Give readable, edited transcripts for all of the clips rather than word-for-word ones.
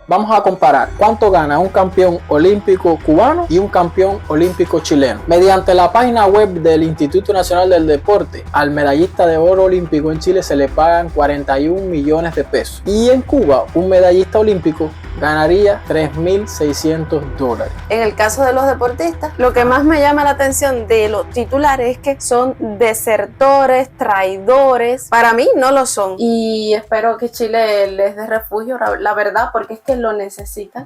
Vamos a comparar cuánto gana un campeón olímpico cubano y un campeón olímpico chileno. Mediante la página web del Instituto Nacional del Deporte, al medallista de oro olímpico en Chile se le pagan 41 millones de pesos. Y en Cuba, un medallista olímpico ganaría $3.600. En el caso de los deportistas, lo que más me llama la atención de los titulares es que son desertores, traidores. Para mí no lo son. Y espero que Chile les dé refugio, la verdad, porque es que lo necesitan.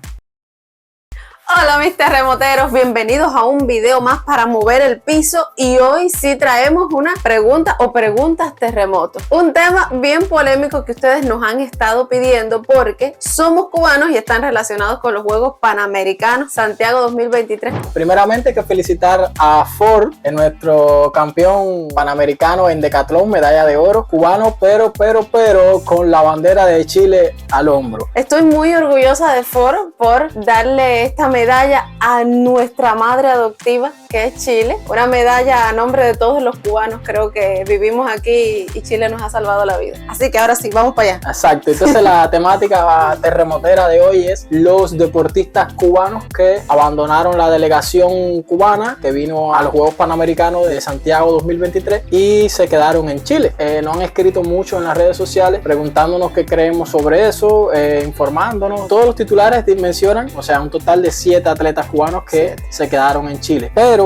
Hola mis terremoteros, bienvenidos a un video más para mover el piso y hoy sí traemos una pregunta o preguntas terremotos. Un tema bien polémico que ustedes nos han estado pidiendo porque somos cubanos y están relacionados con los Juegos Panamericanos Santiago 2023. Primeramente hay que felicitar a Ford, nuestro campeón panamericano en decatlón, medalla de oro, cubano, pero con la bandera de Chile al hombro. Estoy muy orgullosa de Ford por darle esta medalla a nuestra madre adoptiva que es Chile, una medalla a nombre de todos los cubanos. Creo que vivimos aquí y Chile nos ha salvado la vida, así que ahora sí, vamos para allá. Exacto, entonces la temática terremotera de hoy es los deportistas cubanos que abandonaron la delegación cubana que vino a los Juegos Panamericanos de Santiago 2023 y se quedaron en Chile. Nos han escrito mucho en las redes sociales preguntándonos qué creemos sobre eso, informándonos. Todos los titulares mencionan, o sea, un total de 7 atletas cubanos que se quedaron en Chile. Pero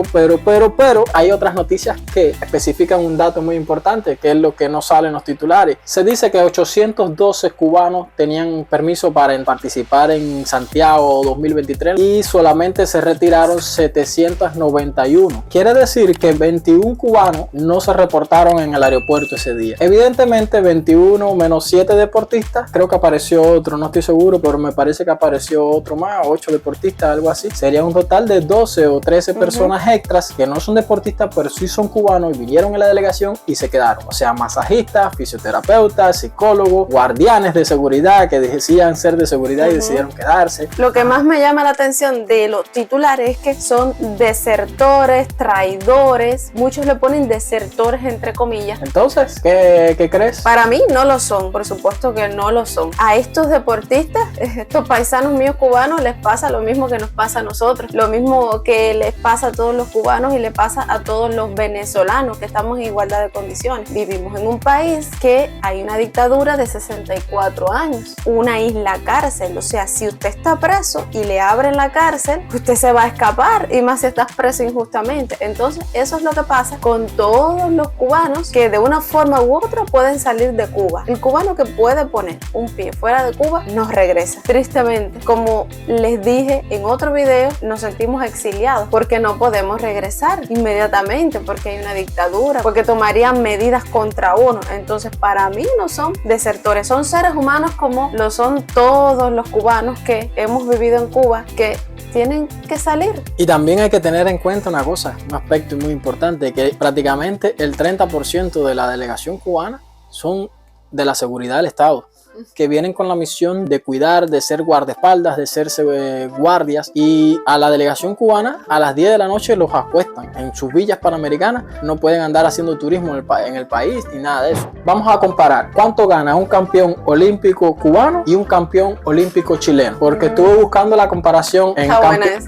hay otras noticias que especifican un dato muy importante, que es lo que no sale en los titulares. Se dice que 812 cubanos tenían permiso para participar en Santiago 2023 y solamente se retiraron 791. Quiere decir que 21 cubanos no se reportaron en el aeropuerto ese día. Evidentemente 21 menos 7 deportistas, creo que apareció otro, no estoy seguro, pero me parece que apareció otro más, 8 deportistas, algo así. Sería un total de 12 o 13 personas extras que no son deportistas, pero sí son cubanos y vinieron en la delegación y se quedaron. O sea, masajistas, fisioterapeutas, psicólogos, guardianes de seguridad que decían ser de seguridad y decidieron quedarse. Lo que más me llama la atención de los titulares es que son desertores, traidores. Muchos le ponen desertores entre comillas. Entonces, ¿qué crees? Para mí no lo son, por supuesto que no lo son. A estos deportistas, estos paisanos míos cubanos, les pasa lo mismo que nos pasa a nosotros, lo mismo que les pasa a todos los cubanos y le pasa a todos los venezolanos que estamos en igualdad de condiciones. Vivimos en un país que hay una dictadura de 64 años, una isla cárcel. O sea, si usted está preso y le abren la cárcel, usted se va a escapar, y más si estás preso injustamente. Entonces eso es lo que pasa con todos los cubanos que de una forma u otra pueden salir de Cuba. El cubano que puede poner un pie fuera de Cuba nos regresa. Tristemente, como les dije en otro video, nos sentimos exiliados porque no podemos regresar inmediatamente, porque hay una dictadura, porque tomarían medidas contra uno. Entonces para mí no son desertores, son seres humanos como lo son todos los cubanos que hemos vivido en Cuba, que tienen que salir. Y también hay que tener en cuenta una cosa, un aspecto muy importante, que prácticamente el 30% de la delegación cubana son de la seguridad del Estado, que vienen con la misión de cuidar, de ser guardaespaldas, de ser guardias, y a la delegación cubana a las 10 de la noche los acuestan en sus villas panamericanas. No pueden andar haciendo turismo en el país ni nada de eso. Vamos a comparar cuánto gana un campeón olímpico cubano y un campeón olímpico chileno, porque estuve buscando la comparación en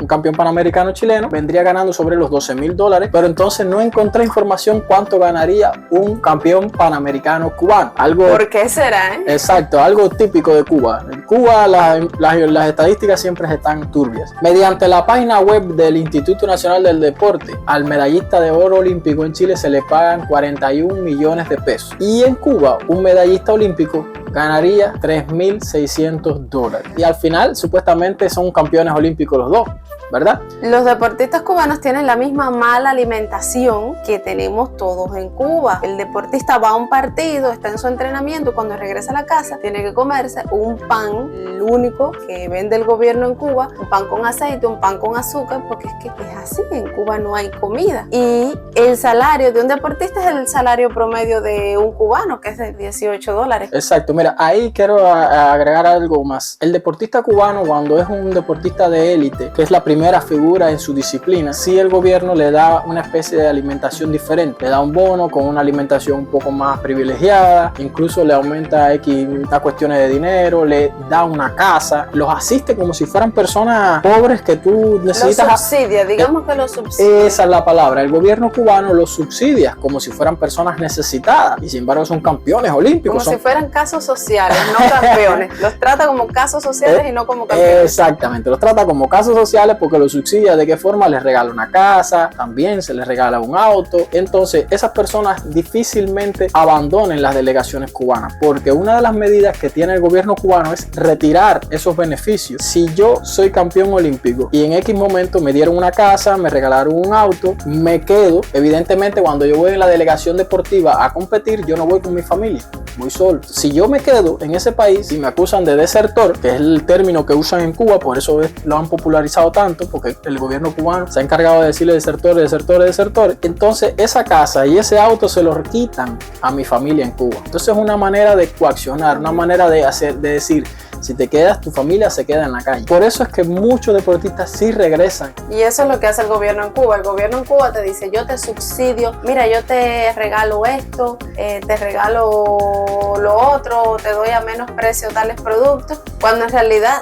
un campeón panamericano chileno vendría ganando sobre los $12,000, pero entonces no encontré información cuánto ganaría un campeón panamericano cubano. ¿Por qué será? Exacto, algo típico de Cuba. En Cuba las estadísticas siempre están turbias. Mediante la página web del Instituto Nacional del Deporte, al medallista de oro olímpico en Chile se le pagan 41 millones de pesos. Y en Cuba, un medallista olímpico ganaría $3.600. Y al final, supuestamente son campeones olímpicos los dos, ¿verdad? Los deportistas cubanos tienen la misma mala alimentación que tenemos todos en Cuba. El deportista va a un partido, está en su entrenamiento, cuando regresa a la casa tiene que comerse un pan, el único que vende el gobierno en Cuba, un pan con aceite, un pan con azúcar, porque es que es así, en Cuba no hay comida. Y el salario de un deportista es el salario promedio de un cubano, que es de $18. Exacto, mira, ahí quiero agregar algo más. El deportista cubano, cuando es un deportista de élite, que es la primera primera figura en su disciplina, sí el gobierno le da una especie de alimentación diferente, le da un bono con una alimentación un poco más privilegiada, incluso le aumenta X a cuestiones de dinero, le da una casa, los asiste como si fueran personas pobres que tú necesitas. Los subsidia, digamos que los subsidia. Esa es la palabra. El gobierno cubano los subsidia como si fueran personas necesitadas y sin embargo son campeones olímpicos. Como si fueran casos sociales, no campeones. Los trata como casos sociales y no como campeones. Exactamente, los trata como casos sociales porque los subsidia. ¿De qué forma? Les regala una casa, también se les regala un auto. Entonces esas personas difícilmente abandonen las delegaciones cubanas, porque una de las medidas que tiene el gobierno cubano es retirar esos beneficios. Si yo soy campeón olímpico y en X momento me dieron una casa, me regalaron un auto, me quedo, evidentemente cuando yo voy en la delegación deportiva a competir, yo no voy con mi familia, voy solo. Si yo me quedo en ese país y me acusan de desertor, que es el término que usan en Cuba, por eso lo han popularizado tanto, porque el gobierno cubano se ha encargado de decirle desertores, desertores, desertores, entonces esa casa y ese auto se los quitan a mi familia en Cuba. Entonces es una manera de coaccionar, una manera de decir, si te quedas, tu familia se queda en la calle. Por eso es que muchos deportistas sí regresan. Y eso es lo que hace el gobierno en Cuba. El gobierno en Cuba te dice, yo te subsidio, mira, yo te regalo esto, te regalo lo otro, te doy a menos precio tales productos, cuando en realidad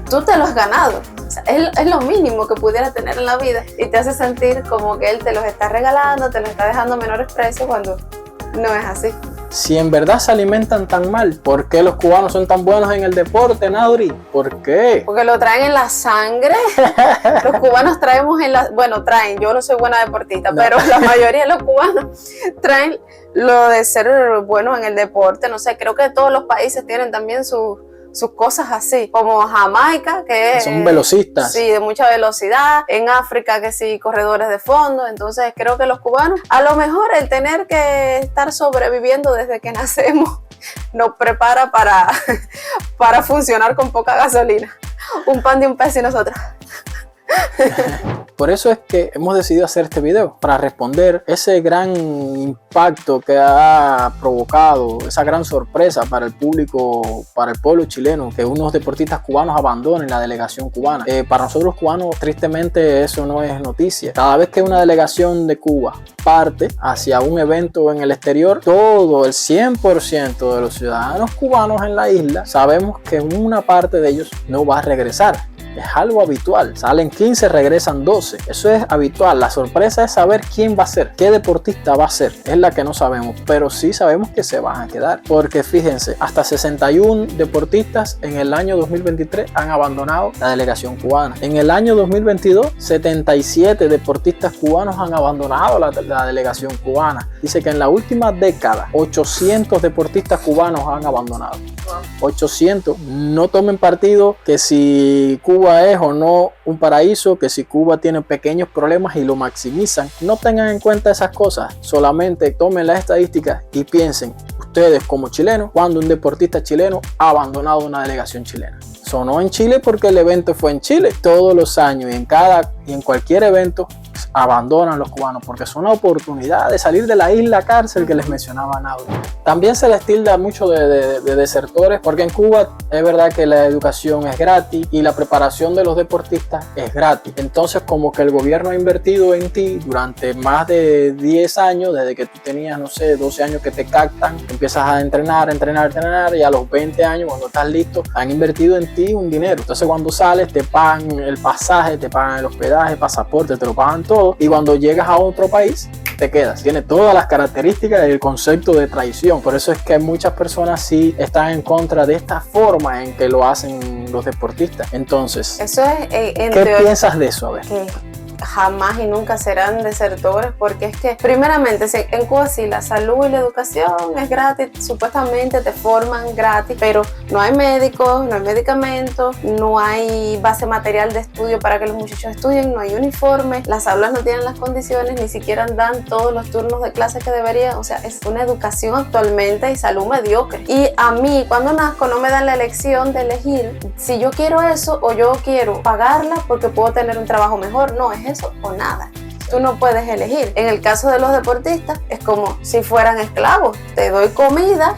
tú te lo has ganado. O sea, es lo mínimo que pudiera tener en la vida y te hace sentir como que él te los está regalando, te los está dejando a menores precios cuando no es así. Si en verdad se alimentan tan mal, ¿por qué los cubanos son tan buenos en el deporte, Nauri? ¿Por qué? Porque lo traen en la sangre. Los cubanos traemos traen, yo no soy buena deportista, no. Pero la mayoría de los cubanos traen lo de ser buenos en el deporte. No sé, creo que todos los países tienen también sus cosas así, como Jamaica, que son velocistas. Sí, de mucha velocidad. En África, que sí, corredores de fondo. Entonces creo que los cubanos, a lo mejor el tener que estar sobreviviendo desde que nacemos, nos prepara para funcionar con poca gasolina. Un pan de un peso y nosotros. Por eso es que hemos decidido hacer este video, para responder ese gran impacto que ha provocado, esa gran sorpresa para el público, para el pueblo chileno, que unos deportistas cubanos abandonen la delegación cubana. Para nosotros cubanos, tristemente, eso no es noticia. Cada vez que una delegación de Cuba parte hacia un evento en el exterior, todo el 100% de los ciudadanos cubanos en la isla sabemos que una parte de ellos no va a regresar. Es algo habitual. Salen 15, regresan 12. Eso es habitual. La sorpresa es saber quién va a ser, qué deportista va a ser. Es la que no sabemos, pero sí sabemos que se van a quedar. Porque fíjense, hasta 61 deportistas en el año 2023 han abandonado la delegación cubana. En el año 2022, 77 deportistas cubanos han abandonado la delegación cubana. Dice que en la última década, 800 deportistas cubanos han abandonado. 800. No tomen partido que si Cuba es o no un paraíso, que si Cuba tiene pequeños problemas y lo maximizan. No tengan en cuenta esas cosas, solamente tomen las estadísticas y piensen ustedes como chilenos cuando un deportista chileno ha abandonado una delegación chilena. Sonó en Chile porque el evento fue en Chile. Todos los años y en cualquier evento abandonan los cubanos porque son una oportunidad de salir de la isla cárcel que les mencionaba Naudi. También se les tilda mucho de desertores porque en Cuba es verdad que la educación es gratis y la preparación de los deportistas es gratis. Entonces como que el gobierno ha invertido en ti durante más de 10 años, desde que tú tenías, no sé, 12 años que te captan, empiezas a entrenar y a los 20 años cuando estás listo han invertido en ti un dinero. Entonces cuando sales te pagan el pasaje, te pagan el hospedaje, pasaporte, te lo pagan todo. Y cuando llegas a otro país, te quedas. Tiene todas las características del concepto de traición. Por eso es que muchas personas sí están en contra de esta forma en que lo hacen los deportistas. Entonces, eso es, ¿qué piensas de eso? A ver. Jamás y nunca serán desertores, porque es que primeramente en Cuba sí la salud y la educación es gratis, supuestamente te forman gratis, pero no hay médicos, no hay medicamentos, no hay base material de estudio para que los muchachos estudien, no hay uniformes, las aulas no tienen las condiciones, ni siquiera dan todos los turnos de clase que deberían. O sea, es una educación actualmente y salud mediocre. Y a mí cuando nazco no me dan la elección de elegir si yo quiero eso o yo quiero pagarla porque puedo tener un trabajo mejor. No, es eso o nada. tú no puedes elegir. En el caso de los deportistas es como si fueran esclavos. Te doy comida,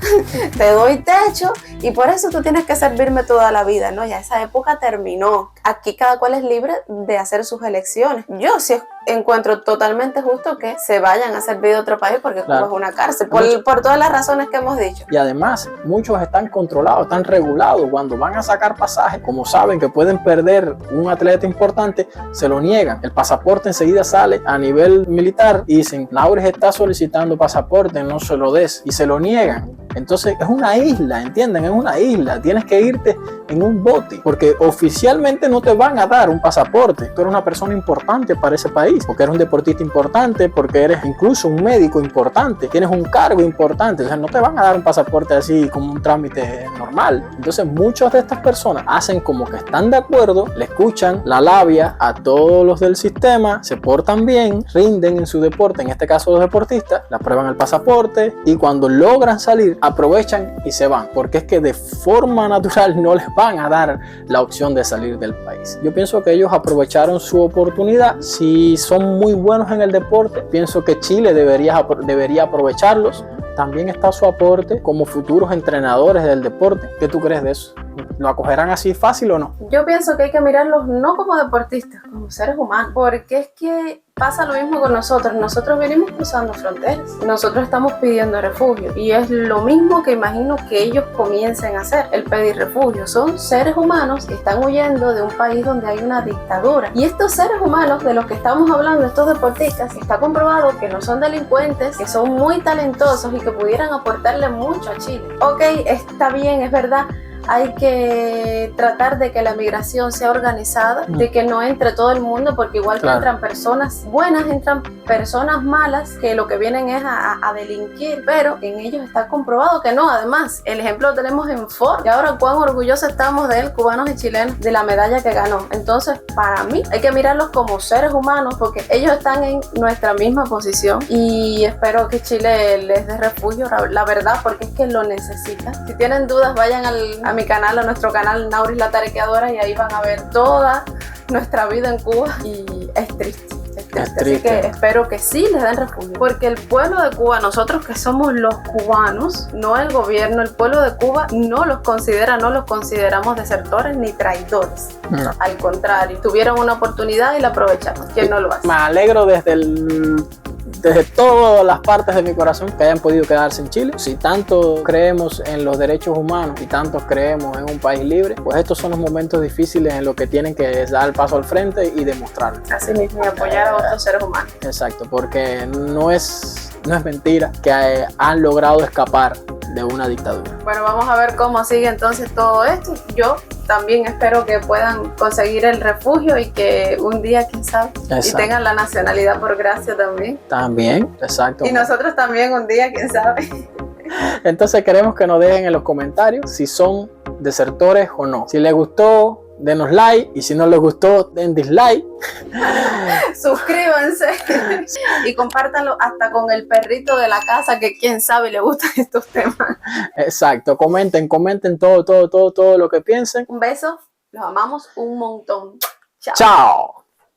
te doy techo y por eso tú tienes que servirme toda la vida, ¿no? Ya esa época terminó. Aquí cada cual es libre de hacer sus elecciones. Yo sí encuentro totalmente justo que se vayan a servir de otro país porque Cuba es una cárcel, por todas las razones que hemos dicho. Y además, muchos están controlados, están regulados. Cuando van a sacar pasajes, como saben que pueden perder un atleta importante, se lo niegan. El pasaporte enseguida sale a nivel militar y dicen, Nauris está solicitando pasaporte, no se lo des, y se lo niegan. Entonces es una isla, ¿entienden? Es una isla, tienes que irte en un bote, porque oficialmente no te van a dar un pasaporte. Tú eres una persona importante para ese país, porque eres un deportista importante, porque eres incluso un médico importante, tienes un cargo importante, o sea, no te van a dar un pasaporte así como un trámite normal. Entonces muchas de estas personas hacen como que están de acuerdo, le escuchan la labia a todos los del sistema, se portan bien, rinden en su deporte, en este caso los deportistas, le aprueban el pasaporte y cuando logran salir, aprovechan y se van, porque es que de forma natural no les van a dar la opción de salir del país. Yo pienso que ellos aprovecharon su oportunidad. Si son muy buenos en el deporte, pienso que Chile debería aprovecharlos. También está su aporte como futuros entrenadores del deporte. ¿Qué tú crees de eso? ¿Lo acogerán así fácil o no? Yo pienso que hay que mirarlos no como deportistas, como seres humanos, porque es que pasa lo mismo con nosotros. Nosotros venimos cruzando fronteras, nosotros estamos pidiendo refugio y es lo mismo que imagino que ellos comiencen a hacer, el pedir refugio. Son seres humanos que están huyendo de un país donde hay una dictadura y estos seres humanos de los que estamos hablando, estos deportistas, está comprobado que no son delincuentes, que son muy talentosos y que pudieran aportarle mucho a Chile. Ok, está bien, es verdad. Hay que tratar de que la migración sea organizada, de que no entre todo el mundo, porque igual que entran personas buenas, entran personas malas que lo que vienen es a delinquir, pero en ellos está comprobado que no. Además, el ejemplo lo tenemos en Ford y ahora cuán orgullosos estamos de él, cubanos y chilenos, de la medalla que ganó. Entonces, para mí, hay que mirarlos como seres humanos porque ellos están en nuestra misma posición y espero que Chile les dé refugio, la verdad, porque es que lo necesitan. Si tienen dudas, vayan a mi canal, a nuestro canal Nauris la Tarequeadora y ahí van a ver toda nuestra vida en Cuba y es triste. Así que espero que sí les den refugio, porque el pueblo de Cuba, nosotros que somos los cubanos, no el gobierno, el pueblo de Cuba no los consideramos desertores ni traidores. No. Al contrario, tuvieron una oportunidad y la aprovecharon. ¿Quién no lo hace? Me alegro desde todas las partes de mi corazón que hayan podido quedarse en Chile. Si tanto creemos en los derechos humanos y tanto creemos en un país libre, pues estos son los momentos difíciles en los que tienen que dar el paso al frente y demostrarlo. Así mismo, y apoyar a otros seres humanos. Exacto, porque no es mentira que han logrado escapar de una dictadura. Bueno, vamos a ver cómo sigue entonces todo esto. Yo también espero que puedan conseguir el refugio y que un día, quién sabe, y tengan la nacionalidad por gracia también. También, exacto. Y nosotros también un día, quién sabe. Entonces queremos que nos dejen en los comentarios si son desertores o no. Si les gustó, denos like, y si no les gustó, den dislike. Suscríbanse y compártanlo hasta con el perrito de la casa que quién sabe le gustan estos temas. Exacto, comenten todo lo que piensen. Un beso, los amamos un montón. Chao. Chao.